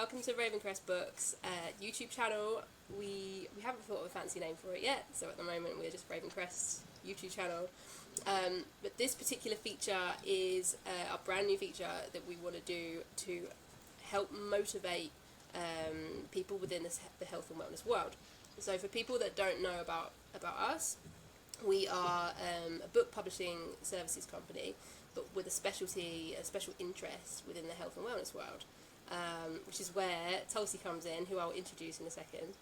welcome to Ravencrest Books YouTube channel. We haven't thought of a fancy name for it yet, so at the moment we're just Ravencrest YouTube channel. But this particular feature is a brand new feature that we want to do to help motivate people within the health and wellness world. So for people that don't know about us, we are a book publishing services company, but with a special interest within the health and wellness world, which is where Tulsi comes in, who I'll introduce in a second.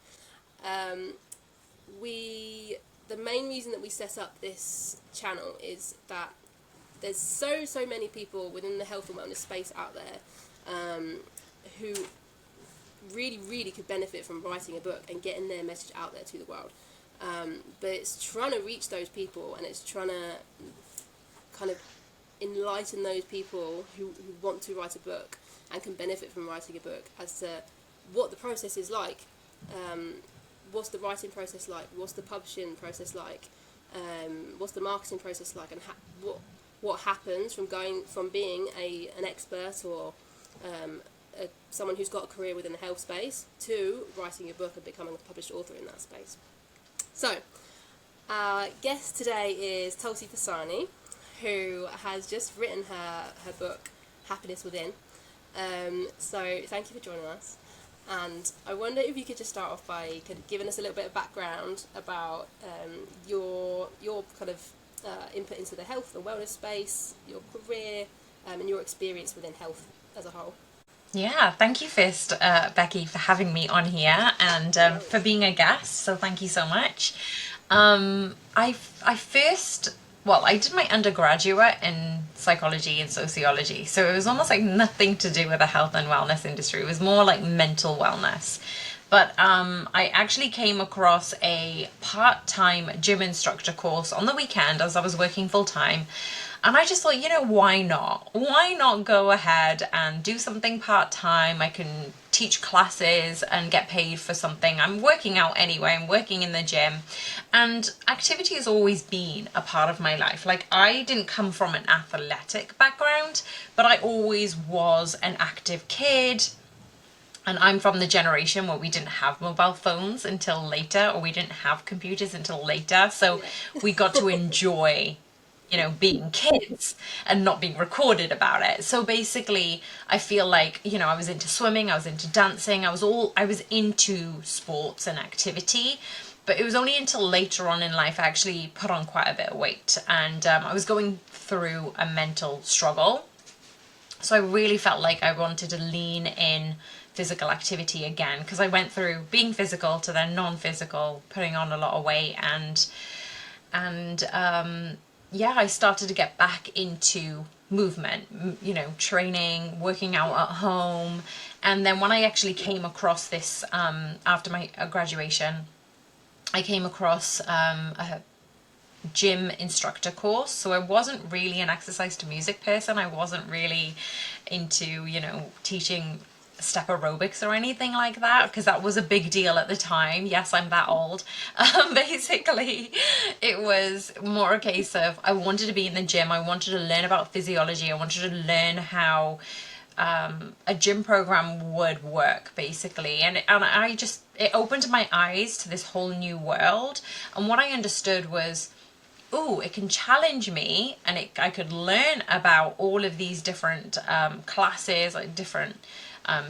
The main reason that we set up this channel is that there's so many people within the health and wellness space out there who really could benefit from writing a book and getting their message out there to the world. But it's trying to reach those people, and it's trying to kind of enlighten those people who want to write a book and can benefit from writing a book as to what the process is like. What's the writing process like? What's the publishing process like? What's the marketing process like? And what happens from going from being an expert or someone who's got a career within the health space to writing a book and becoming a published author in that space. So, our guest today is Tulshi Varsani, who has just written her book, Happiness Within. So thank you for joining us. And I wonder if you could just start off by kind of giving us a little bit of background about your kind of input into the health and wellness space, your career, and your experience within health as a whole. Yeah, thank you first, Becky, for having me on here and for being a guest. So thank you so much. I did my undergraduate in psychology and sociology, so it was almost like nothing to do with the health and wellness industry. It was more like mental wellness. But I actually came across a part-time gym instructor course on the weekend as I was working full-time. And I just thought, why not? Why not go ahead and do something part-time? I can teach classes and get paid for something. I'm working out anyway. I'm working in the gym. And activity has always been a part of my life. Like, I didn't come from an athletic background, but I always was an active kid. And I'm from the generation where we didn't have mobile phones until later, or we didn't have computers until later. So we got to enjoy being kids and not being recorded about it. So basically, I feel like, I was into swimming, I was into dancing, I was into sports and activity. But it was only until later on in life I actually put on quite a bit of weight, and I was going through a mental struggle. So I really felt like I wanted to lean in physical activity again, because I went through being physical to then non-physical, putting on a lot of weight, and I started to get back into movement, training, working out at home. And then when I actually came across this, after my graduation, I came across a gym instructor course. So I wasn't really an exercise to music person. I wasn't really into, teaching step aerobics or anything like that, because that was a big deal at the time. Yes, I'm that old. Basically, it was more a case of I wanted to be in the gym. I wanted to learn about physiology. I wanted to learn how a gym program would work, basically. And it opened my eyes to this whole new world. And what I understood was, it can challenge me, and I could learn about all of these different classes, like different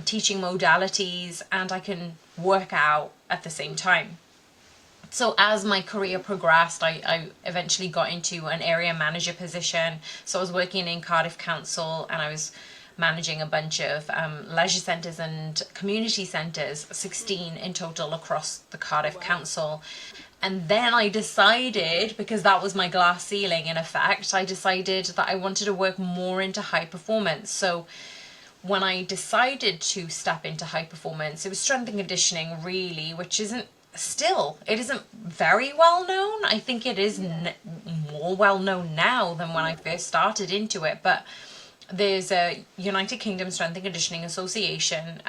teaching modalities, and I can work out at the same time. So as my career progressed, I eventually got into an area manager position. So I was working in Cardiff Council, and I was managing a bunch of leisure centres and community centres, 16 in total across the Cardiff Council. And then I decided, because that was my glass ceiling in effect, I decided that I wanted to work more into high performance. So when I decided to step into high performance, it was strength and conditioning, really, which it isn't very well known. I think it is more well known now than when I first started into it. But there's a United Kingdom Strength and Conditioning Association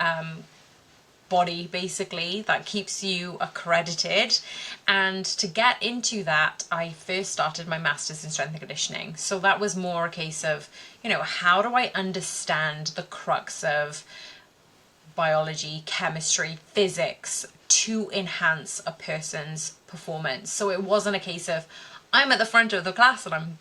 body, basically, that keeps you accredited. And to get into that, I first started my master's in strength and conditioning. So that was more a case of, how do I understand the crux of biology, chemistry, physics to enhance a person's performance. So it wasn't a case of I'm at the front of the class and I'm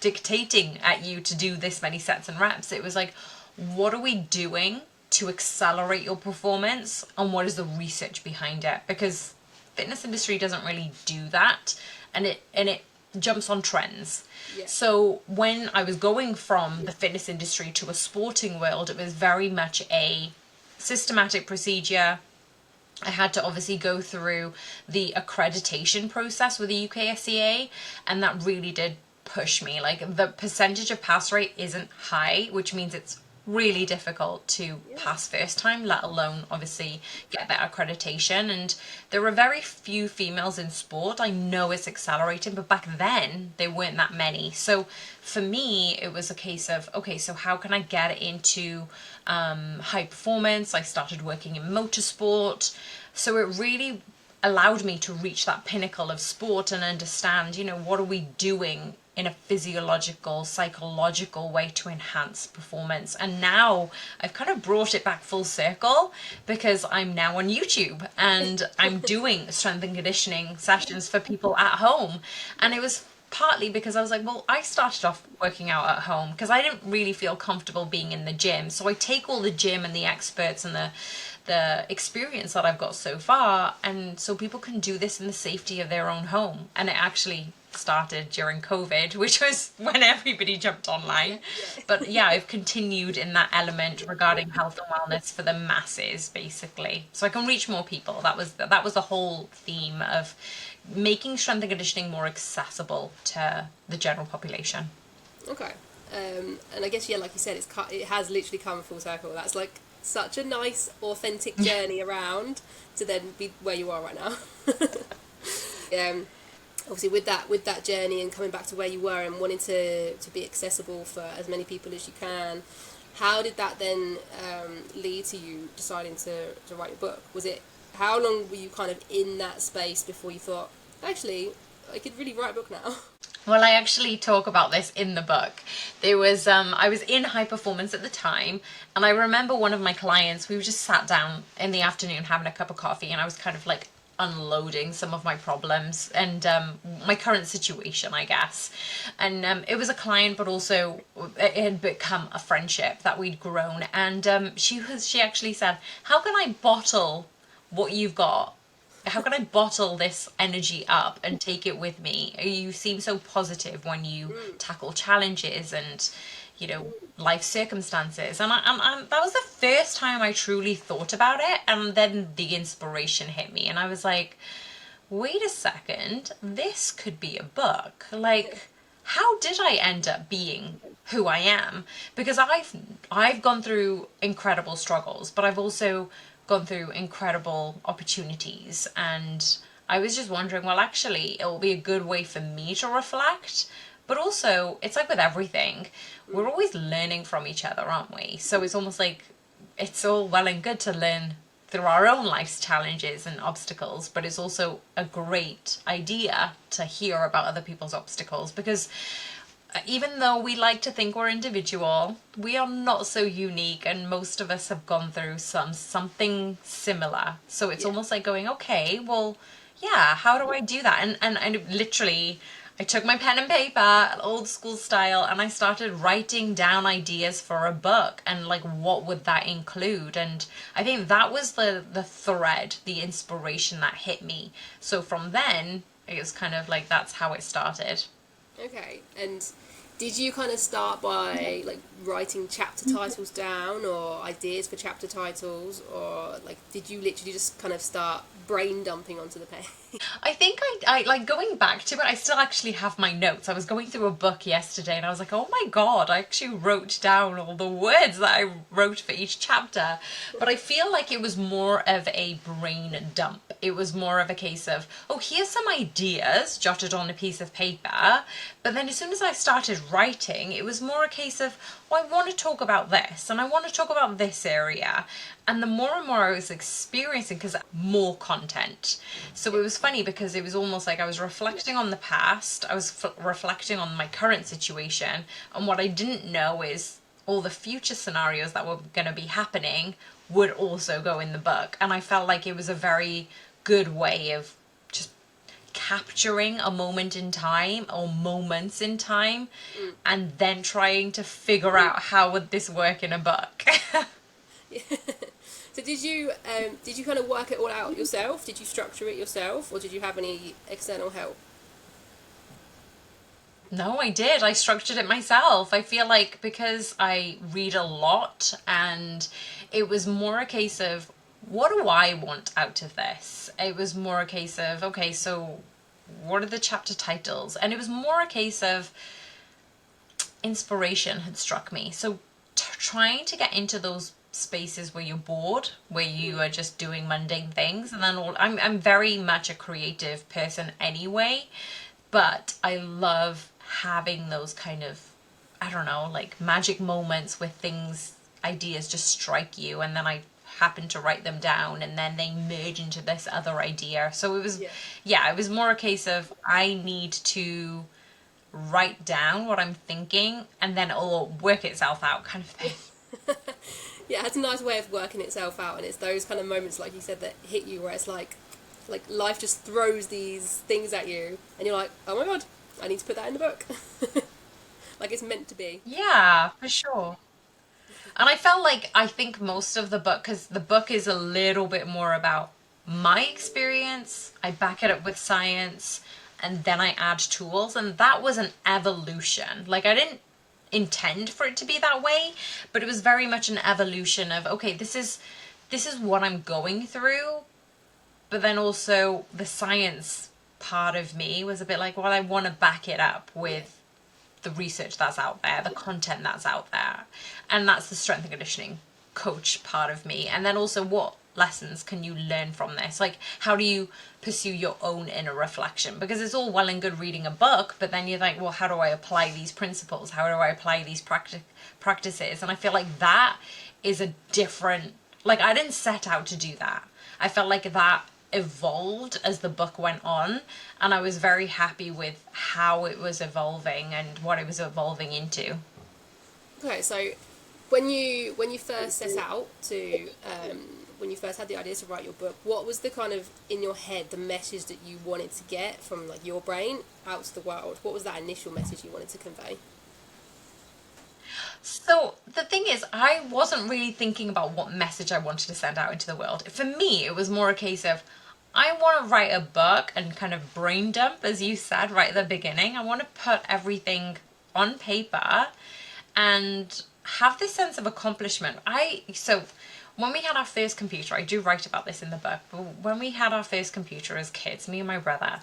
dictating at you to do this many sets and reps. It was like, what are we doing to accelerate your performance, and what is the research behind it? Because fitness industry doesn't really do that, and it jumps on trends. Yeah. So when I was going from the fitness industry to a sporting world, it was very much a systematic procedure. I had to obviously go through the accreditation process with the UKSCA, and that really did push me. Like, the percentage of pass rate isn't high, which means it's really difficult to pass first time, let alone obviously get that accreditation. And there are very few females in sport. I know it's accelerating, but back then there weren't that many. So for me, it was a case of, okay, so how can I get into high performance? I started working in motorsport. So it really allowed me to reach that pinnacle of sport and understand, you know, what are we doing in a physiological, psychological way to enhance performance. And now I've kind of brought it back full circle, because I'm now on YouTube and I'm doing strength and conditioning sessions for people at home. And it was partly because I was like, well, I started off working out at home because I didn't really feel comfortable being in the gym. So I take all the gym and the experts and the experience that I've got so far, and so people can do this in the safety of their own home. And it actually started during COVID, which was when everybody jumped online. But yeah, I've continued in that element regarding health and wellness for the masses, basically, so I can reach more people. That was the whole theme of making strength and conditioning more accessible to the general population. Okay. And I guess, yeah, like you said, it has literally come full circle. That's like such a nice, authentic journey around to then be where you are right now. Obviously, with that journey and coming back to where you were and wanting to be accessible for as many people as you can, how did that then lead to you deciding to write your book? How long were you kind of in that space before you thought, actually, I could really write a book now? Well, I actually talk about this in the book. There was, I was in high performance at the time, and I remember one of my clients, we were just sat down in the afternoon having a cup of coffee, and I was kind of like unloading some of my problems and my current situation, I guess. And it was a client, but also it had become a friendship that we'd grown. And she actually said, how can I bottle what you've got? How can I bottle this energy up and take it with me? You seem so positive when you tackle challenges and, you know, life circumstances. And that was the first time I truly thought about it. And then the inspiration hit me. And I was like, wait a second, this could be a book. Like, how did I end up being who I am? Because I've gone through incredible struggles, but I've also gone through incredible opportunities, and I was just wondering, well, actually it will be a good way for me to reflect, but also it's like with everything, we're always learning from each other, aren't we? So it's almost like it's all well and good to learn through our own life's challenges and obstacles, but it's also a great idea to hear about other people's obstacles, because even though we like to think we're individual, we are not so unique, and most of us have gone through something similar. So it's almost like going, okay, well, yeah, how do I do that? And literally, I took my pen and paper, old school style, and I started writing down ideas for a book, and like, what would that include? And I think that was the thread, the inspiration that hit me. So from then, it was kind of like, that's how it started. Okay, and did you kind of start by like writing chapter titles down, or ideas for chapter titles, or like did you literally just kind of start brain dumping onto the page? I think I like going back to it, I still actually have my notes. I was going through a book yesterday and I was like, oh my god, I actually wrote down all the words that I wrote for each chapter. But I feel like it was more of a brain dump. It was more of a case of, oh, here's some ideas jotted on a piece of paper. But then as soon as I started writing, it was more a case of, well, I want to talk about this and I want to talk about this area. And the more and more I was experiencing, because more content. So it was funny because it was almost like I was reflecting on the past, I was reflecting on my current situation, and what I didn't know is all the future scenarios that were going to be happening would also go in the book. And I felt like it was a very good way of just capturing a moment in time or moments in time and then trying to figure out how would this work in a book. So did you kind of work it all out yourself? Did you structure it yourself, or did you have any external help? No, I did. I structured it myself. I feel like because I read a lot and it was more a case of what do I want out of this? It was more a case of, okay, so what are the chapter titles? And it was more a case of inspiration had struck me. So trying to get into those spaces where you're bored, where you are just doing mundane things, and then I'm very much a creative person anyway, but I love having those kind of, I don't know, like magic moments where things, ideas just strike you, and then I happen to write them down and then they merge into this other idea. So it was, yeah, it was more a case of I need to write down what I'm thinking and then it'll work itself out kind of thing. Yeah, it has a nice way of working itself out, and it's those kind of moments, like you said, that hit you where it's like life just throws these things at you, and you're like, oh my god, I need to put that in the book. Like it's meant to be. Yeah, for sure. And I felt like I think most of the book, because the book is a little bit more about my experience, I back it up with science, and then I add tools, and that was an evolution. Like I didn't intend for it to be that way, but it was very much an evolution of okay, this is what I'm going through, but then also the science part of me was a bit like, well, I want to back it up with the research that's out there, the content that's out there. And that's the strength and conditioning coach part of me. And then also what lessons can you learn from this? Like how do you pursue your own inner reflection? Because it's all well and good reading a book, but then you're like, well, how do I apply these principles? How do I apply these practices? And I feel like that is a different, like I didn't set out to do that. I felt like that evolved as the book went on, and I was very happy with how it was evolving and what it was evolving into. Okay, so when you first set out to when you first had the idea to write your book, what was the kind of in your head the message that you wanted to get from like your brain out to the world? What was that initial message you wanted to convey? So the thing is, I wasn't really thinking about what message I wanted to send out into the world. For me, it was more a case of I want to write a book and kind of brain dump, as you said right at the beginning. I want to put everything on paper and have this sense of accomplishment. So when we had our first computer, I do write about this in the book, but when we had our first computer as kids, me and my brother,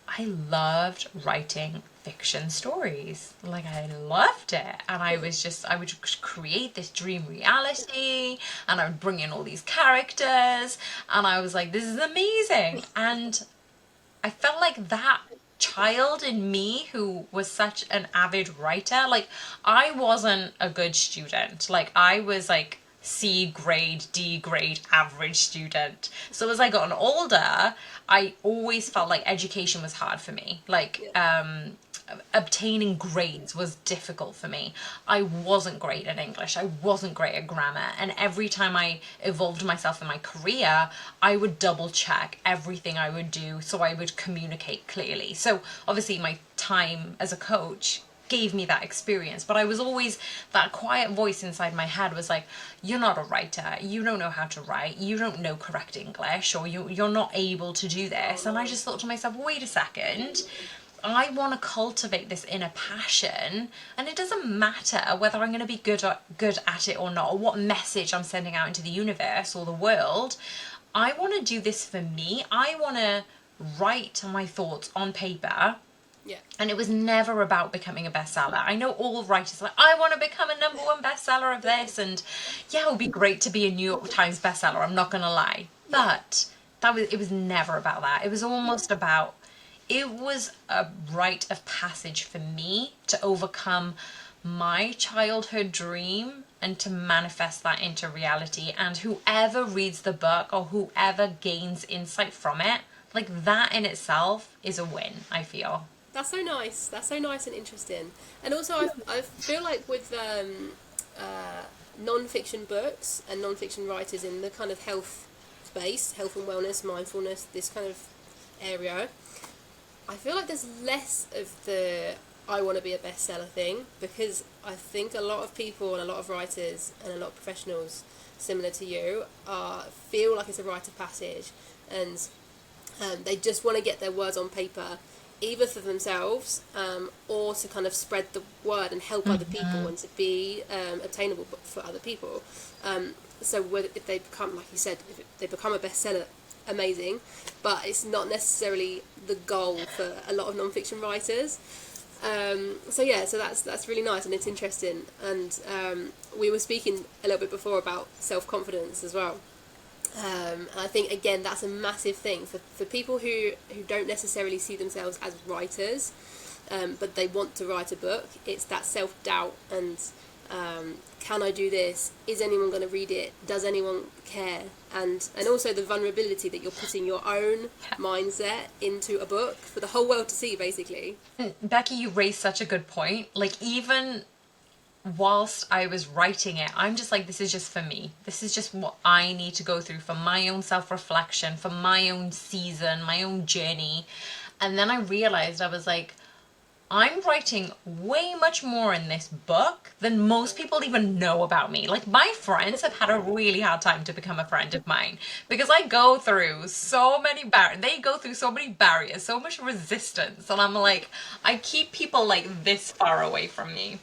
I loved writing fiction stories. Like I loved it. And I would just create this dream reality and I would bring in all these characters and I was like, this is amazing. And I felt like that child in me who was such an avid writer, like I wasn't a good student. Like I was like C grade, D grade, average student. So as I got older, I always felt like education was hard for me. Like obtaining grades was difficult for me. I wasn't great at English. I wasn't great at grammar. And every time I evolved myself in my career, I would double check everything I would do so I would communicate clearly. So obviously my time as a coach gave me that experience, but I was always, that quiet voice inside my head was like, you're not a writer, you don't know how to write, you don't know correct English, or you're not able to do this. And I just thought to myself, wait a second, I want to cultivate this inner passion, and it doesn't matter whether I'm going to be good at it or not, or what message I'm sending out into the universe or the world. I want to do this for me. I want to write my thoughts on paper. Yeah. And it was never about becoming a bestseller. I know all writers are like, I want to become a #1 bestseller of this, and yeah, it would be great to be a New York Times bestseller, I'm not going to lie. But it was never about that. It was almost about, it was a rite of passage for me to overcome my childhood dream and to manifest that into reality. And whoever reads the book or whoever gains insight from it, like that in itself is a win, I feel. That's so nice. That's so nice and interesting. And also, I feel like with non-fiction books and non-fiction writers in the kind of health space, health and wellness, mindfulness, this kind of area, I feel like there's less of the I want to be a bestseller thing, because I think a lot of people and a lot of writers and a lot of professionals similar to you feel like it's a rite of passage, and they just want to get their words on paper, either for themselves or to kind of spread the word and help other people and to be obtainable for other people. So if they become, like you said, if they become a bestseller, amazing, but it's not necessarily the goal for a lot of non-fiction writers. So that's really nice, and it's interesting. And we were speaking a little bit before about self-confidence as well. And I think, again, that's a massive thing for people who don't necessarily see themselves as writers, but they want to write a book. It's that self-doubt and can I do this? Is anyone going to read it? Does anyone care? And also the vulnerability that you're putting your own mindset into a book for the whole world to see, basically. Becky, you raised such a good point. Like, even whilst I was writing it, I'm just like, this is just for me. This is just what I need to go through for my own self-reflection, for my own season, my own journey. And then I realized, I was like, I'm writing way much more in this book than most people even know about me. Like, my friends have had a really hard time to become a friend of mine, because I go through so many they go through so many barriers, so much resistance, and I'm like, I keep people like this far away from me.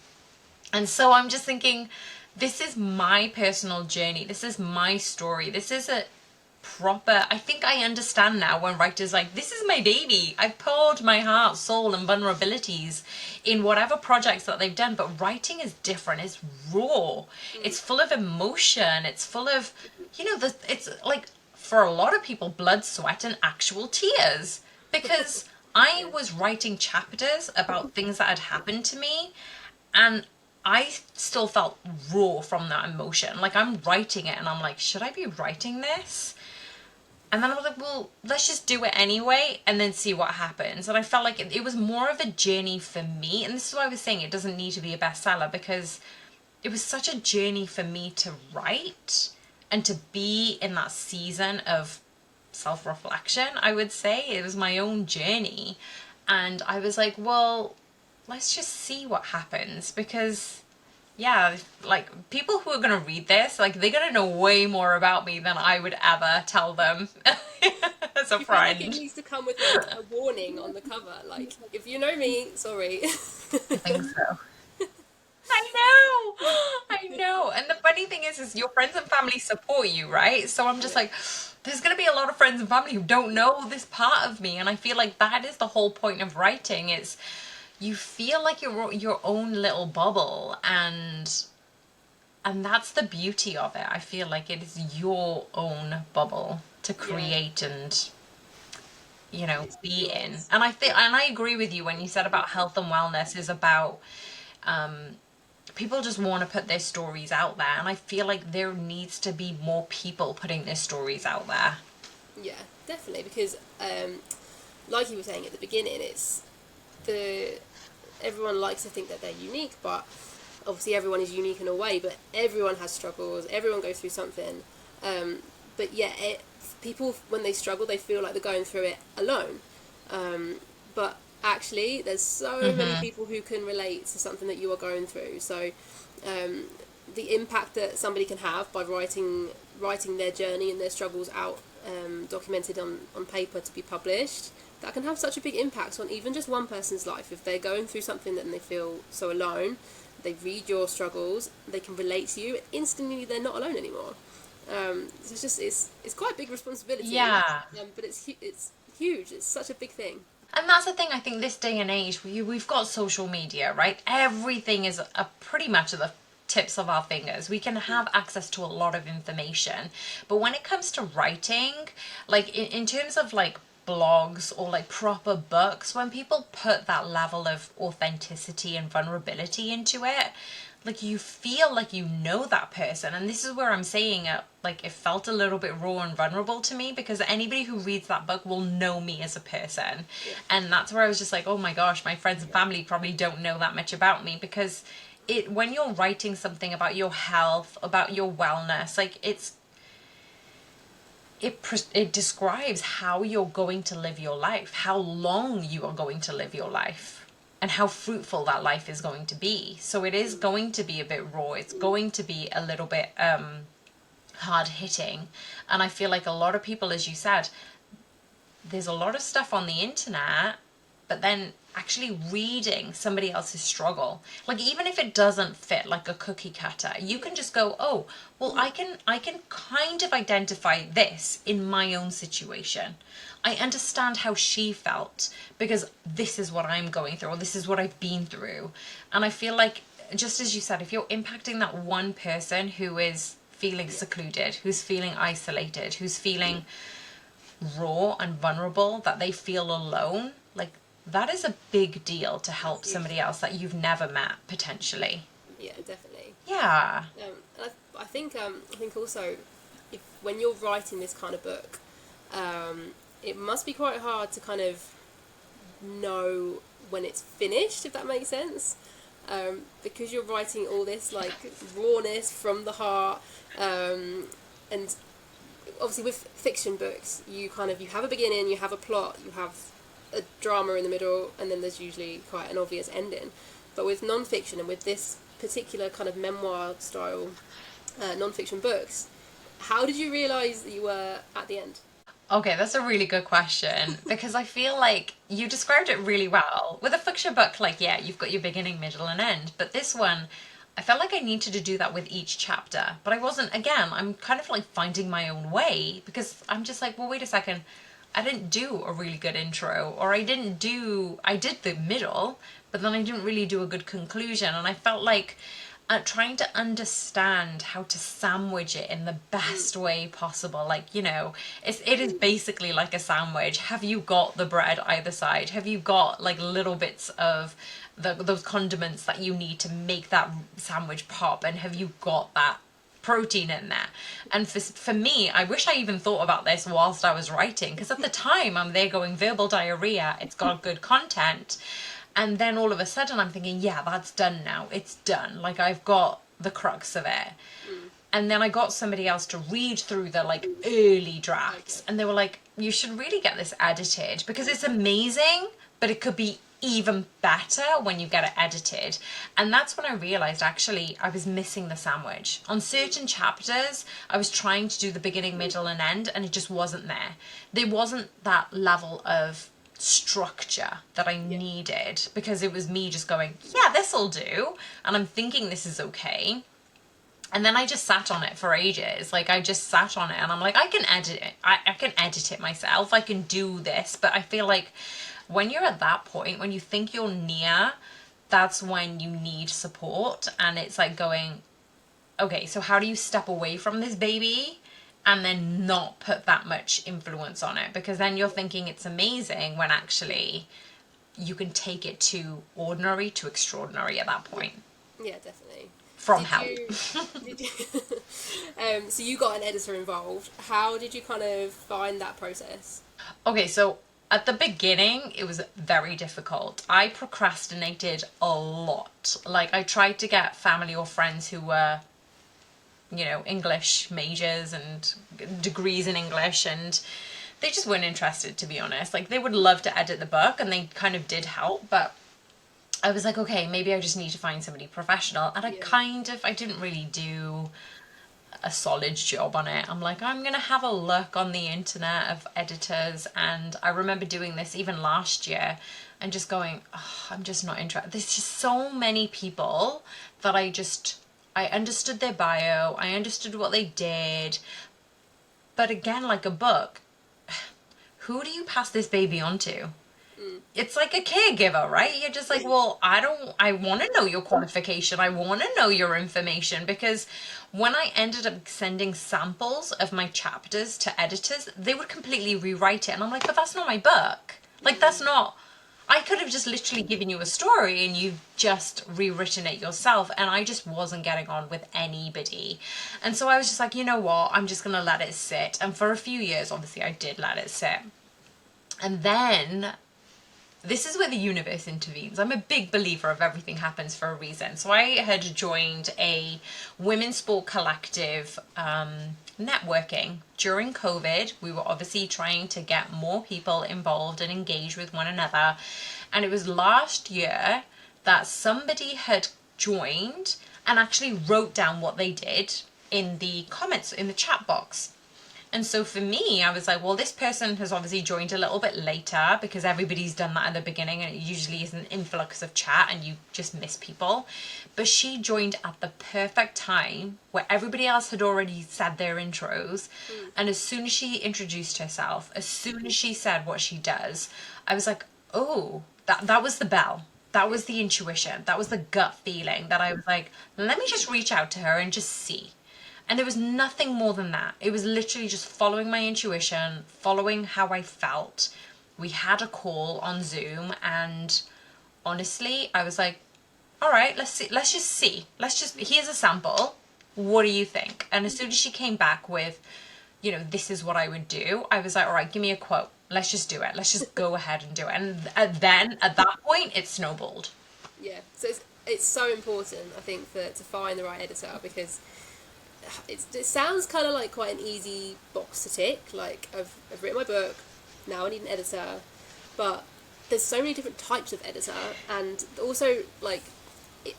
And so I'm just thinking, this is my personal journey. This is my story. This is a proper, I think I understand now when writers like, this is my baby. I've poured my heart, soul and vulnerabilities in whatever projects that they've done. But writing is different. It's raw. It's full of emotion. It's full of, it's like, for a lot of people, blood, sweat and actual tears. Because I was writing chapters about things that had happened to me, and I still felt raw from that emotion. Like, I'm writing it and I'm like, should I be writing this? And then I was like, well, let's just do it anyway and then see what happens. And I felt like it was more of a journey for me. And this is why I was saying it doesn't need to be a bestseller, because it was such a journey for me to write and to be in that season of self-reflection, I would say. It was my own journey. And I was like, well, let's just see what happens, because like, people who are going to read this, like, they're going to know way more about me than I would ever tell them as a friend. Feel like it needs to come with like a warning on the cover, like, if you know me, sorry. I think so. I know. And the funny thing is your friends and family support you, right? So I'm just like, there's going to be a lot of friends and family who don't know this part of me. And I feel like that is the whole point of writing. It's, you feel like you're your own little bubble, and that's the beauty of it. I feel like it is your own bubble to create and be in. And I agree with you when you said about health and wellness is about people just want to put their stories out there, and I feel like there needs to be more people putting their stories out there. Yeah, definitely, because like you were saying at the beginning, it's everyone likes to think that they're unique, but obviously everyone is unique in a way, but everyone has struggles, everyone goes through something, but people, when they struggle, they feel like they're going through it alone, but actually there's so many people who can relate to something that you are going through. So the impact that somebody can have by writing their journey and their struggles out, documented on paper to be published, that can have such a big impact on even just one person's life. If they're going through something and they feel so alone, they read your struggles, they can relate to you, instantly they're not alone anymore. So it's quite a big responsibility. Yeah. But it's huge. It's such a big thing. And that's the thing, I think this day and age, we've got social media, right? Everything is pretty much at the tips of our fingers. We can have access to a lot of information. But when it comes to writing, like in terms of like blogs or like proper books, when people put that level of authenticity and vulnerability into it, like, you feel like you know that person. And this is where I'm saying it, like, it felt a little bit raw and vulnerable to me, because anybody who reads that book will know me as a person. And that's where I was just like, oh my gosh, my friends and family probably don't know that much about me, because when you're writing something about your health, about your wellness, like it describes how you're going to live your life, how long you are going to live your life, and how fruitful that life is going to be. So it is going to be a bit raw. It's going to be a little bit hard hitting. And I feel like a lot of people, as you said, there's a lot of stuff on the internet, but then actually reading somebody else's struggle, like even if it doesn't fit like a cookie cutter, you can just go, oh well, I can kind of identify this in my own situation. I understand how she felt because this is what I'm going through, or this is what I've been through. And I feel like, just as you said, if you're impacting that one person who is feeling secluded, who's feeling isolated, who's feeling raw and vulnerable, that they feel alone, like that is a big deal to help somebody else that you've never met potentially. Yeah, definitely. Yeah. And I think also, if when you're writing this kind of book, it must be quite hard to kind of know when it's finished, if that makes sense. Because you're writing all this like rawness from the heart, and obviously with fiction books, you have a beginning, you have a plot, you have a drama in the middle, and then there's usually quite an obvious ending. But with non-fiction, and with this particular kind of memoir style non-fiction books, how did you realise that you were at the end? Okay, that's a really good question because I feel like you described it really well. With a fiction book, like, yeah, you've got your beginning, middle, and end. But this one, I felt like I needed to do that with each chapter. But I wasn't, again, I'm kind of like finding my own way because I'm just like, well, wait a second. I didn't do a really good intro, or I did the middle, but then I didn't really do a good conclusion. And I felt like trying to understand how to sandwich it in the best way possible. Like, it is basically like a sandwich. Have you got the bread either side? Have you got like little bits of those condiments that you need to make that sandwich pop? And have you got that protein in there? And for me, I wish I even thought about this whilst I was writing, because at the time I'm there going verbal diarrhea, it's got good content. And then all of a sudden I'm thinking, yeah, that's done now. It's done. Like, I've got the crux of it. And then I got somebody else to read through the like early drafts, and they were like, you should really get this edited because it's amazing, but it could be even better when you get it edited. And that's when I realized actually I was missing the sandwich. On certain chapters, I was trying to do the beginning, middle, and end, and it just wasn't there. There wasn't that level of structure that I needed, because it was me just going, yeah, this'll do, and I'm thinking this is okay. And then I just sat on it for ages. Like, I just sat on it and I'm like, I can edit it. I can edit it myself. I can do this. But I feel like when you're at that point, when you think you're near, that's when you need support. And it's like going, okay, so how do you step away from this baby and then not put that much influence on it? Because then you're thinking it's amazing when actually you can take it to ordinary to extraordinary at that point. Yeah, definitely. From help. So you got an editor involved. How did you kind of find that process? Okay, so at the beginning, it was very difficult. I procrastinated a lot. Like, I tried to get family or friends who were, English majors and degrees in English, and they just weren't interested, to be honest. Like, they would love to edit the book, and they kind of did help, but I was like, okay, maybe I just need to find somebody professional. And I didn't really do a solid job on it. I'm like, I'm going to have a look on the internet of editors. And I remember doing this even last year and just going, oh, I'm just not interested. There's just so many people that I understood their bio. I understood what they did. But again, like a book, who do you pass this baby on to? It's like a caregiver, right? You're just like, well, I want to know your qualification. I want to know your information, because when I ended up sending samples of my chapters to editors, they would completely rewrite it. And I'm like, but that's not my book. Like, I could have just literally given you a story and you've just rewritten it yourself. And I just wasn't getting on with anybody. And so I was just like, you know what? I'm just going to let it sit. And for a few years, obviously, I did let it sit. And then this is where the universe intervenes. I'm a big believer of everything happens for a reason. So I had joined a women's sport collective networking during COVID. We were obviously trying to get more people involved and engaged with one another. And it was last year that somebody had joined and actually wrote down what they did in the comments, in the chat box. And so for me, I was like, well, this person has obviously joined a little bit later because everybody's done that at the beginning and it usually is an influx of chat and you just miss people. But she joined at the perfect time where everybody else had already said their intros. And as soon as she introduced herself, as soon as she said what she does, I was like, oh, that was the bell. That was the intuition. That was the gut feeling that I was like, let me just reach out to her and just see. And there was nothing more than that. It was literally just following my intuition, following how I felt. We had a call on Zoom and honestly, I was like, all right, let's see. Let's just see. Here's a sample. What do you think? And as soon as she came back with, this is what I would do, I was like, all right, give me a quote. Let's just do it. Let's just go ahead and do it. And then at that point, it snowballed. Yeah, so it's so important, I think, to find the right editor because it sounds kind of like quite an easy box to tick. Like, I've written my book, now I need an editor. But there's so many different types of editor, and also, like,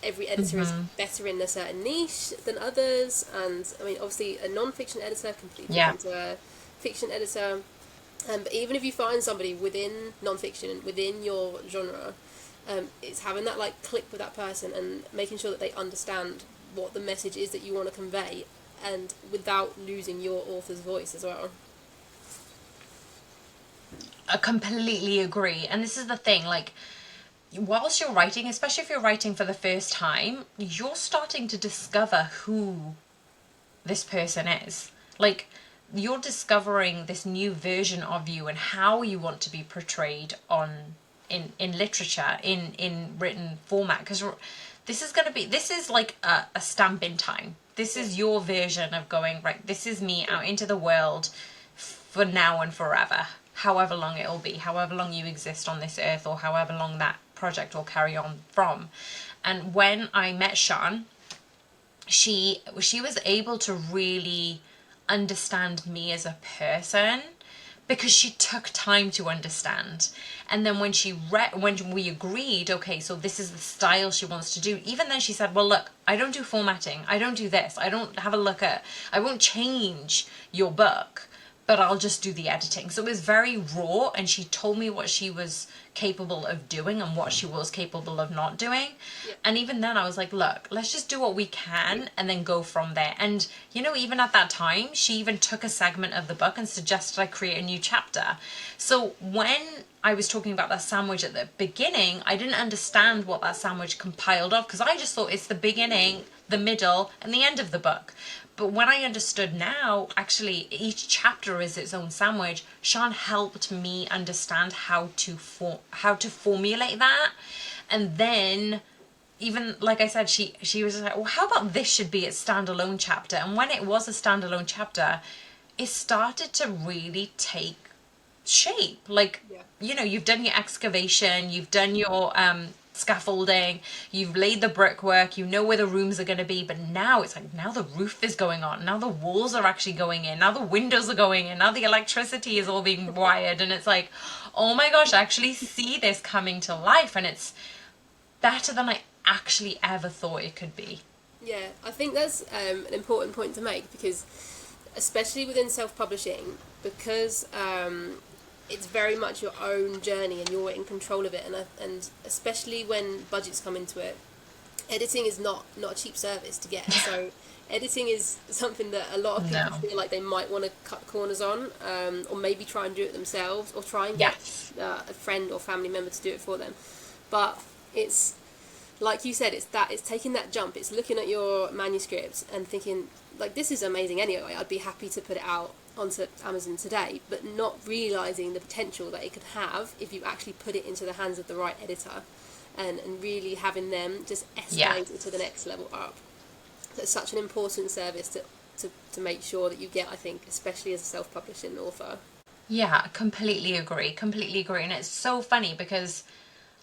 every editor is better in a certain niche than others. And, I mean, obviously, a non-fiction editor completely different to a fiction editor. But even if you find somebody within non-fiction, within your genre, it's having that, like, click with that person and making sure that they understand what the message is that you want to convey, and without losing your author's voice as well. I completely agree. And this is the thing, like, whilst you're writing, especially if you're writing for the first time, you're starting to discover who this person is. Like, you're discovering this new version of you and how you want to be portrayed in literature, in written format, because this is like a stamp in time. This is your version of going, right, this is me out into the world for now and forever, however long it'll be, however long you exist on this earth, or however long that project will carry on from. And when I met Sean, she was able to really understand me as a person because she took time to understand. And then when we agreed, okay, so this is the style she wants to do, even then she said, well, look, I don't do formatting, I don't do this, I won't change your book, but I'll just do the editing. So it was very raw, and she told me what she was capable of doing and what she was capable of not doing. Yeah. And even then I was like, look, let's just do what we can and then go from there. And even at that time, she even took a segment of the book and suggested I create a new chapter. So when I was talking about that sandwich at the beginning, I didn't understand what that sandwich compiled of, because I just thought it's the beginning, the middle, and the end of the book. But when I understood now, actually, each chapter is its own sandwich. Sean helped me understand how to formulate that. And then, even, like I said, she was like, well, how about this should be its standalone chapter? And when it was a standalone chapter, it started to really take shape. Like, you've done your excavation, you've done your scaffolding, you've laid the brickwork, you know where the rooms are going to be, but now it's like, now the roof is going on, now the walls are actually going in, now the windows are going in, now the electricity is all being wired, and it's like, oh my gosh, I actually see this coming to life, and it's better than I actually ever thought it could be. Yeah, I think that's an important point to make, because especially within self-publishing, because it's very much your own journey and you're in control of it, and especially when budgets come into it, editing is not a cheap service to get. So editing is something that a lot of people feel like they might want to cut corners on, or maybe try and do it themselves, or try and get a friend or family member to do it for them. But it's, like you said, it's taking that jump. It's looking at your manuscript and thinking, like, this is amazing anyway, I'd be happy to put it out onto Amazon today, but not realising the potential that it could have if you actually put it into the hands of the right editor, and really having them just escalate it to the next level up. So it's such an important service to make sure that you get, I think, especially as a self-publishing author. Yeah, completely agree. Completely agree. And it's so funny because,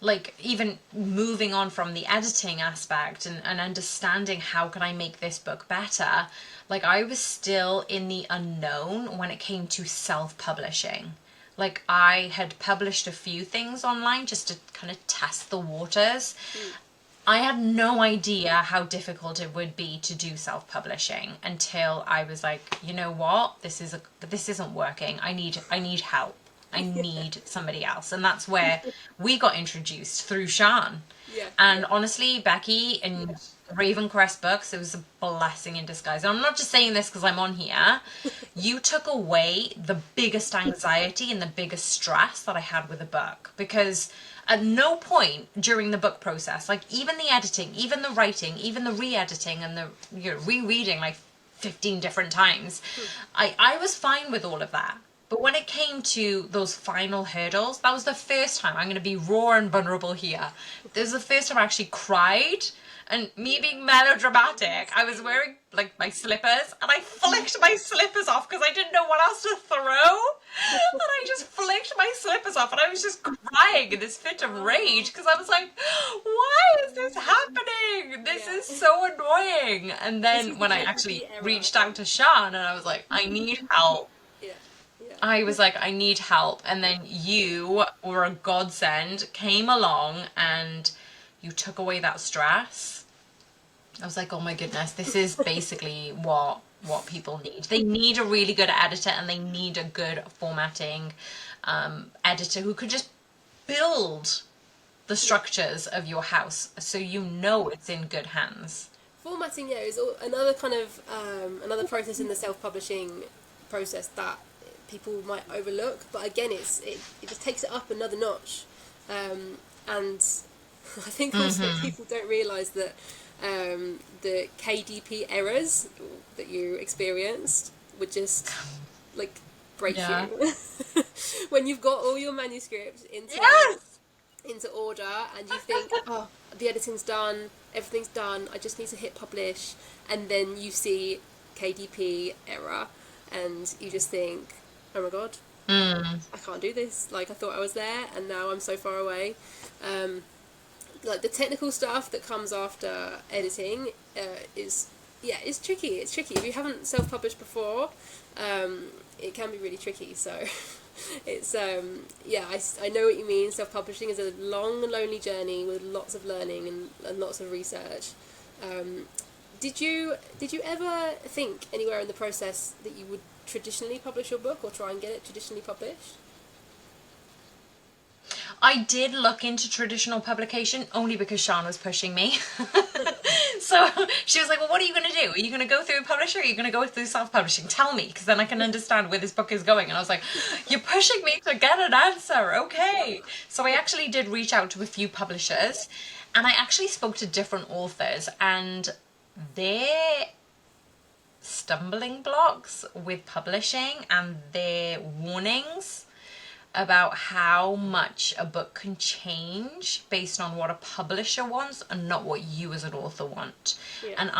like, even moving on from the editing aspect and understanding how can I make this book better, like, I was still in the unknown when it came to self-publishing. Like, I had published a few things online just to kind of test the waters. Mm. I had no idea how difficult it would be to do self-publishing until I was like, you know what? This isn't working. I need help. I need somebody else. And that's where we got introduced through Sean. Yeah, And yeah. honestly, Becky and Raven Crest Books, it was a blessing in disguise. And I'm not just saying this because I'm on here. You took away the biggest anxiety and the biggest stress that I had with the book, because at no point during the book process, like even the editing, even the writing, even the re-editing and the rereading like 15 different times, I was fine with all of that. But when it came to those final hurdles, that was the first time, I'm going to be raw and vulnerable here. This was the first time I actually cried. And me being melodramatic, I was wearing like my slippers and I flicked my slippers off because I didn't know what else to throw. And I just flicked my slippers off and I was just crying in this fit of rage because I was like, why is this happening? This Yeah. is so annoying. And This was then the when I actually KDP era. reached out to Sean and I was like, I need help. Yeah, yeah. I was like, I need help. And then you were a godsend, came along and you took away that stress. I was like, oh my goodness, this is basically what people need. They need a really good editor and they need a good formatting editor who could just build the structures of your house so you know it's in good hands. Formatting, yeah, is another kind of another process in the self-publishing process that people might overlook. But again, it just takes it up another notch, and I think also people don't realise that the KDP errors that you experienced would just like break Yeah. you when you've got all your manuscripts Yes. into order and you think, oh, the editing's done, everything's done, I just need to hit publish, and then you see KDP error and you just think, oh my god, I can't do this. Like, I thought I was there and now I'm so far away. Like the technical stuff that comes after editing is, yeah, it's tricky. It's tricky. If you haven't self-published before, it can be really tricky. So it's yeah, I know what you mean. Self-publishing is a long and lonely journey with lots of learning and lots of research. Did you ever think anywhere in the process that you would traditionally publish your book or try and get it traditionally published? I did look into traditional publication only because Sean was pushing me. So she was like, well, what are you going to do? Are you going to go through a publisher or are you going to go through self-publishing? Tell me, because then I can understand where this book is going. And I was like, you're pushing me to get an answer. Okay. So I actually did reach out to a few publishers and I actually spoke to different authors, and their stumbling blocks with publishing and their warnings about how much a book can change based on what a publisher wants and not what you as an author want. Yeah. And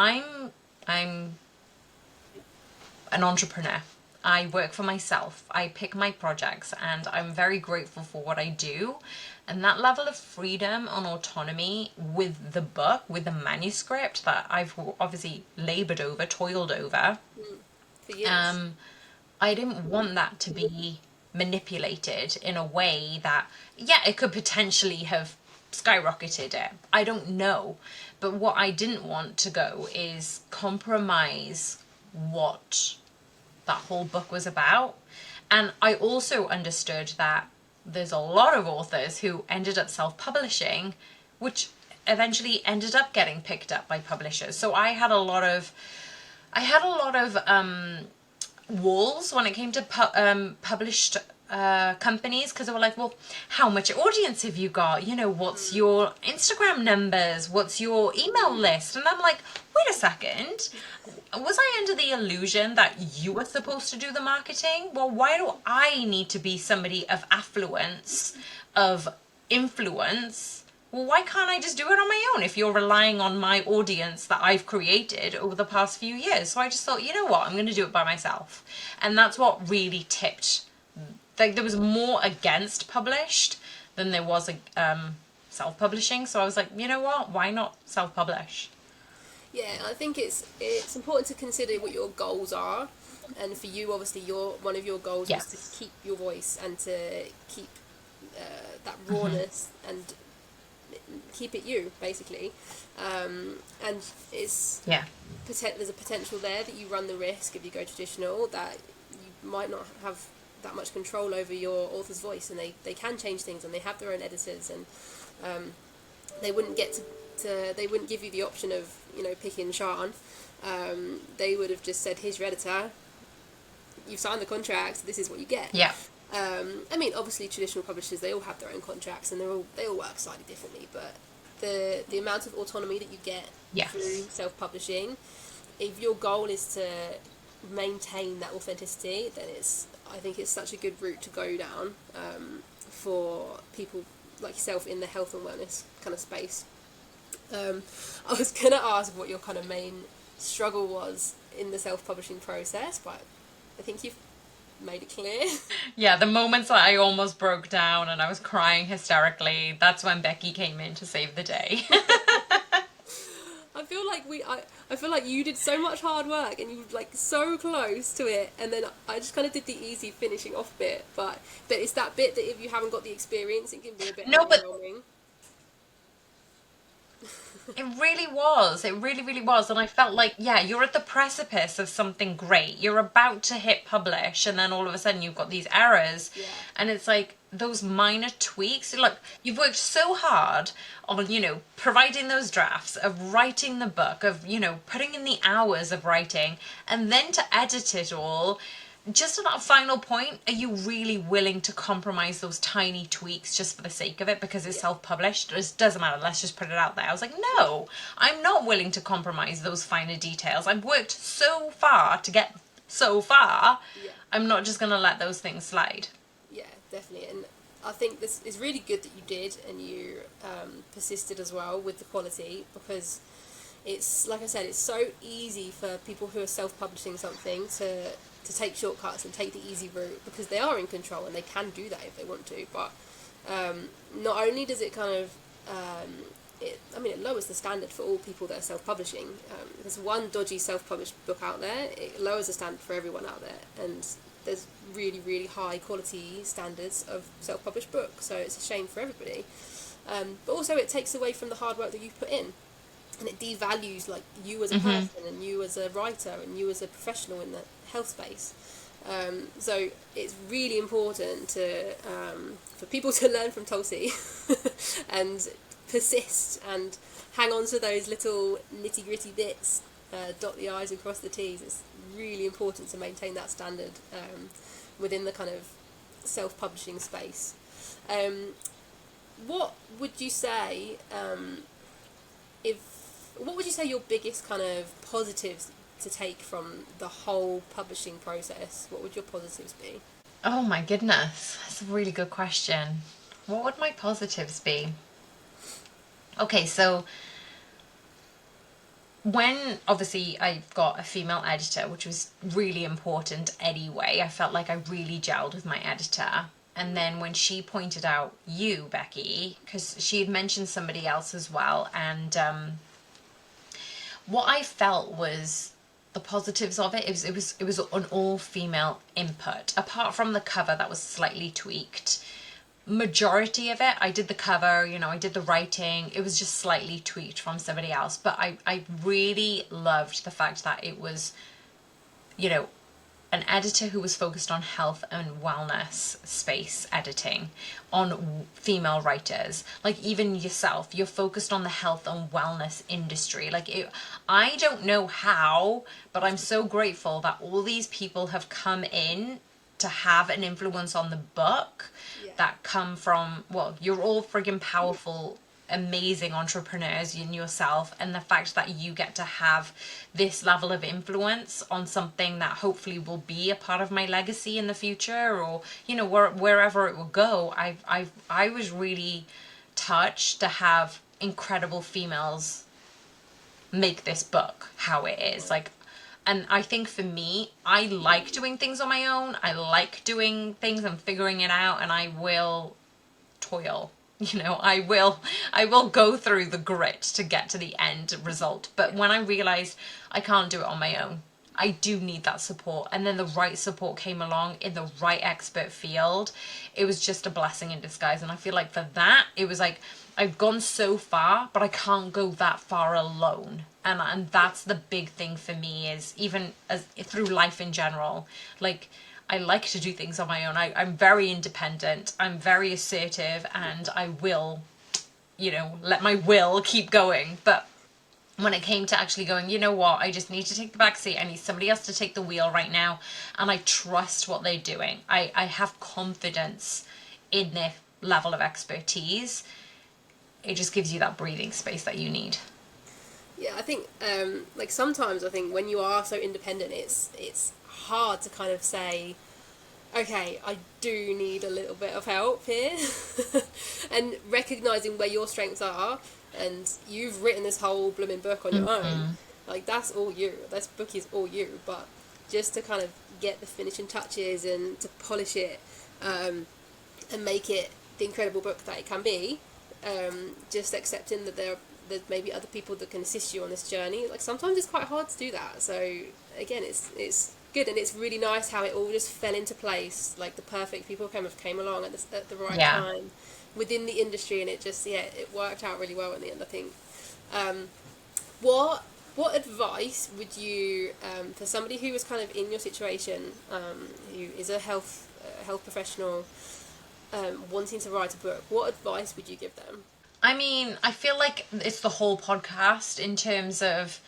I'm an entrepreneur. I work for myself. I pick my projects and I'm very grateful for what I do. And that level of freedom and autonomy with the book, with the manuscript that I've obviously labored over, toiled over, For years. I didn't want that to be manipulated in a way that, yeah, it could potentially have skyrocketed it. I don't know. But what I didn't want to go is compromise what that whole book was about. And I also understood that there's a lot of authors who ended up self-publishing, which eventually ended up getting picked up by publishers. So I had a lot of walls when it came to published companies, because they were like, well, how much audience have you got? You know, what's your Instagram numbers? What's your email list? And I'm like, wait a second. Was I under the illusion that you were supposed to do the marketing? Well, why do I need to be somebody of affluence, of influence? Well, why can't I just do it on my own if you're relying on my audience that I've created over the past few years? So I just thought, you know what, I'm going to do it by myself. And that's what really tipped like there was more against published than there was self-publishing. So I was like, you know what? Why not self-publish? Yeah, I think it's important to consider what your goals are, and for you, obviously, one of your goals was to Yes. keep your voice and to keep that rawness and keep it you, basically. And it's Yeah. there's a potential there that you run the risk if you go traditional that you might not have that much control over your author's voice, and they can change things, and they have their own editors, and they wouldn't get to they wouldn't give you the option of picking Sean. They would have just said, here's your editor, you've signed the contract, this is what you get. Yeah. I mean, obviously traditional publishers, they all have their own contracts, and they all work slightly differently, but the amount of autonomy that you get Yes. through self-publishing, if your goal is to maintain that authenticity, then I think it's such a good route to go down for people like yourself in the health and wellness kind of space. I was going to ask what your kind of main struggle was in the self-publishing process, but I think you've made it clear. Yeah, the moments that I almost broke down and I was crying hysterically, that's when Becky came in to save the day. I feel like I feel like you did so much hard work and you were like so close to it, and then I just kind of did the easy finishing off bit, but it's that bit that if you haven't got the experience, it can be a bit No, but overwhelming. it really was. It really, really was. And I felt like, yeah, you're at the precipice of something great. You're about to hit publish, and then all of a sudden you've got these errors. Yeah. And it's like those minor tweaks. Look, you've worked so hard on, providing those drafts, of writing the book, of, putting in the hours of writing, and then to edit it all. Just at that final point, are you really willing to compromise those tiny tweaks just for the sake of it because it's self-published? It doesn't matter, let's just put it out there. I was like, no, I'm not willing to compromise those finer details. I've worked so far to get so far. Yeah. I'm not just going to let those things slide. Yeah, definitely. And I think this is really good that you did, and you persisted as well with the quality, because it's, like I said, it's so easy for people who are self-publishing something to take shortcuts and take the easy route, because they are in control and they can do that if they want to. But not only does it kind of it lowers the standard for all people that are self-publishing. There's one dodgy self-published book out there, it lowers the standard for everyone out there, and there's really, really high quality standards of self-published books, so it's a shame for everybody. But also it takes away from the hard work that you've put in, and it devalues like you as a person and you as a writer and you as a professional in the health space. So it's really important to for people to learn from Tulsi and persist and hang on to those little nitty gritty bits, dot the I's and cross the T's. It's really important to maintain that standard within the kind of self-publishing space. What would you say what would you say your biggest kind of positives to take from the whole publishing process? What would your positives be? Oh my goodness, that's a really good question. What would my positives be? Okay, so when obviously I've got a female editor, which was really important anyway, I felt like I really gelled with my editor. And then when she pointed out you, Becky, because she had mentioned somebody else as well, and what I felt was the positives of it. It was an all-female input, apart from the cover that was slightly tweaked. Majority of it, I did the cover, I did the writing. It was just slightly tweaked from somebody else. But I really loved the fact that it was, an editor who was focused on health and wellness space editing, on female writers. Like even yourself, you're focused on the health and wellness industry. I don't know how, but I'm so grateful that all these people have come in to have an influence on the book, that come from, well, you're all friggin' powerful, amazing entrepreneurs in yourself, and the fact that you get to have this level of influence on something that hopefully will be a part of my legacy in the future, or wherever it will go. I was really touched to have incredible females make this book how it is. And I think for me, I like doing things on my own. I like doing things and figuring it out, and I will toil. I will go through the grit to get to the end result. But when I realized I can't do it on my own, I do need that support. And then the right support came along in the right expert field. It was just a blessing in disguise. And I feel like for that, it was like, I've gone so far, but I can't go that far alone. And that's the big thing for me, is even as through life in general, like, I like to do things on my own. I'm very independent. I'm very assertive, and I will, let my will keep going. But when it came to actually going, you know what, I just need to take the back seat. I need somebody else to take the wheel right now. And I trust what they're doing. I have confidence in their level of expertise. It just gives you that breathing space that you need. Yeah, I think like sometimes I think when you are so independent, it's hard to kind of say, okay, I do need a little bit of help here, and recognizing where your strengths are. And you've written this whole blooming book on your own, like that's all you. This book is all you. But just to kind of get the finishing touches and to polish it, and make it the incredible book that it can be, just accepting that there's maybe other people that can assist you on this journey. Like sometimes it's quite hard to do that. So again, it's good, and it's really nice how it all just fell into place. Like the perfect people came along at the right time within the industry, and it just it worked out really well in the end, I think. What advice would you for somebody who was kind of in your situation, who is a health professional, wanting to write a book? What advice would you give them? I mean, I feel like it's the whole podcast in terms of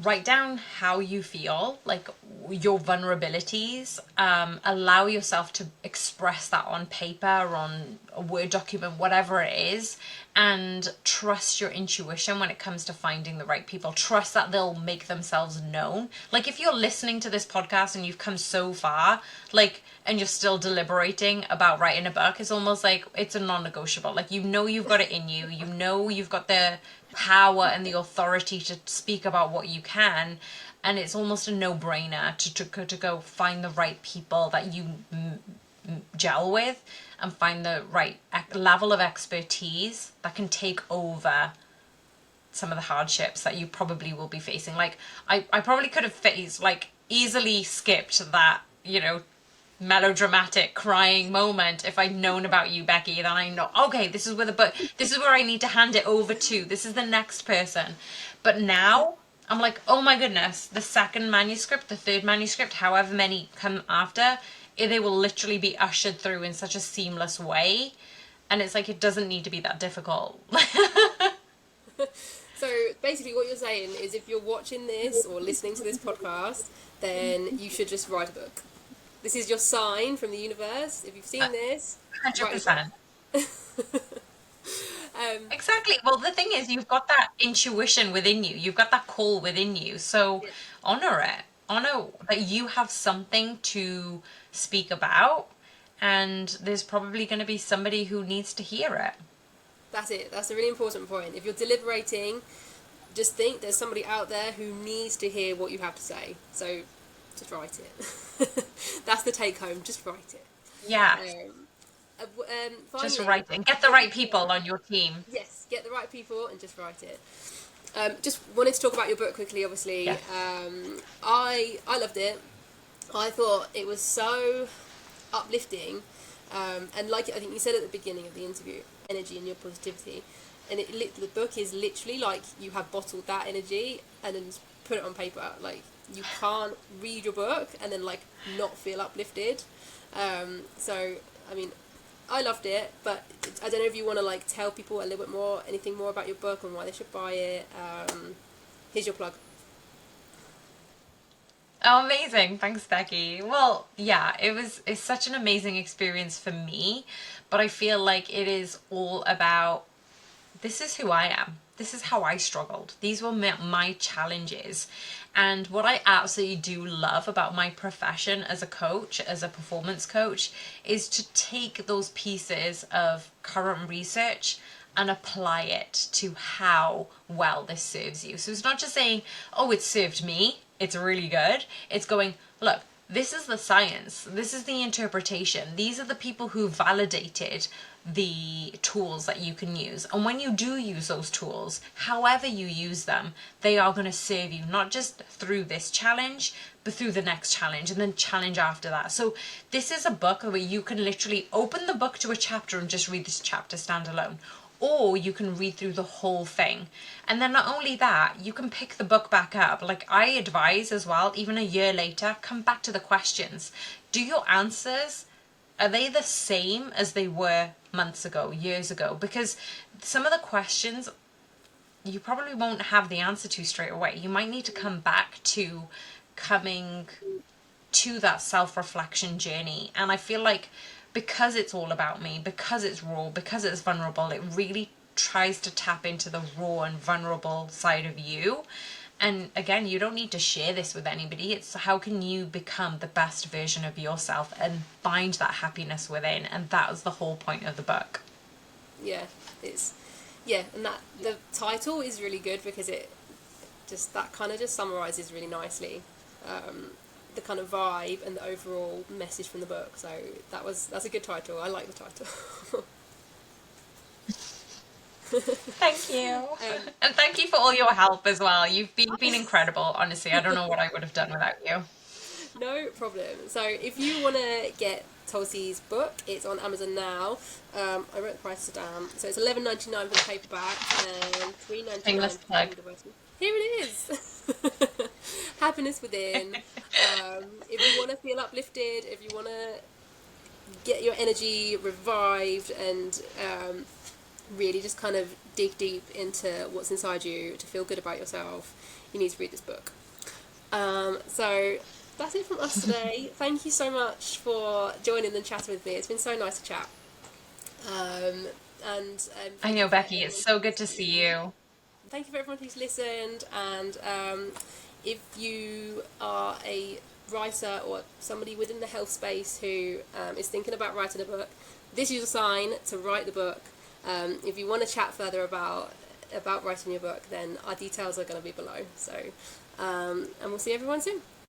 write down how you feel, like your vulnerabilities, allow yourself to express that on paper, on a Word document, whatever it is, and trust your intuition when it comes to finding the right people. Trust that they'll make themselves known. Like if you're listening to this podcast and you've come so far, like, and you're still deliberating about writing a book, it's almost like it's a non-negotiable. Like, you've got it in you, you've got the power and the authority to speak about what you can, and it's almost a no-brainer to go find the right people that you gel with, and find the right level of expertise that can take over some of the hardships that you probably will be facing. Like I probably could have easily skipped that, melodramatic crying moment if I'd known about you, Becky. Then I know, okay, this is where I need to hand it over to. This is the next person. But now I'm like, oh my goodness, the second manuscript, the third manuscript, however many come after, they will literally be ushered through in such a seamless way. And it's like, it doesn't need to be that difficult. So basically what you're saying is if you're watching this or listening to this podcast, then you should just write a book. This is your sign from the universe. If you've seen this, 100%. Exactly. Well, the thing is, you've got that intuition within you. You've got that call within you. So honor it. Honor that you have something to speak about, and there's probably going to be somebody who needs to hear it. That's it. That's a really important point. If you're deliberating, just think there's somebody out there who needs to hear what you have to say. So just write it. That's the take home. Just write it. Yeah. Finally, just write it. And get the right people on your team. Yes, get the right people and just write it. Just wanted to talk about your book quickly, obviously. Yeah. I loved it. I thought it was so uplifting. And like I think you said at the beginning of the interview, energy and your positivity. And the book is literally like you have bottled that energy and then put it on paper. Like, you can't read your book and then like not feel uplifted. So I mean, I loved it, but I don't know if you want to like tell people a little bit more, anything more about your book and why they should buy it. Here's your plug. Oh, amazing. Thanks, Becky. Well, yeah, it's such an amazing experience for me, but I feel like it is all about, this is who I am. This is how I struggled. These were my challenges. And what I absolutely do love about my profession as a coach, as a performance coach, is to take those pieces of current research and apply it to how well this serves you. So it's not just saying, oh, it served me. it's really good. It's going, look, this is the science, this is the interpretation, these are the people who validated the tools that you can use. And when you do use those tools, however you use them, they are going to serve you, not just through this challenge, but through the next challenge and then challenge after that. So this is a book where you can literally open the book to a chapter and just read this chapter standalone. Or you can read through the whole thing. And then not only that, you can pick the book back up. Like I advise as well, even a year later, come back to the questions. Do your answers, are they the same as they were months ago, years ago? Because some of the questions you probably won't have the answer to straight away. You might need to come back to coming to that self-reflection journey. And I feel like because it's all about me, because it's raw, because it's vulnerable, it really tries to tap into the raw and vulnerable side of you. And again, you don't need to share this with anybody. It's how can you become the best version of yourself and find that happiness within. And that was the whole point of the book. Yeah, and that the title is really good because it just that kind of just summarizes really nicely the kind of vibe and the overall message from the book. So that's a good title. I like the title. Thank you. And thank you for all your help as well. You've been incredible. Honestly, I don't know what I would have done without you. No problem. So if you want to get Tulsi's book, it's on Amazon now. I wrote the prices down. So it's $11.99 for the paperback and $3.99 for the Kindle version. Here it is. Happiness Within. If you want to feel uplifted, if you want to get your energy revived and really just kind of dig deep into what's inside you to feel good about yourself, you need to read this book. So that's it from us today. Thank you so much for joining and chatting with me. It's been so nice to chat. I know, Becky, it's so good to see you. Thank you for everyone who's listened. And if you are a writer or somebody within the health space who is thinking about writing a book, this is a sign to write the book. If you want to chat further about writing your book, then our details are going to be below. So, and we'll see everyone soon.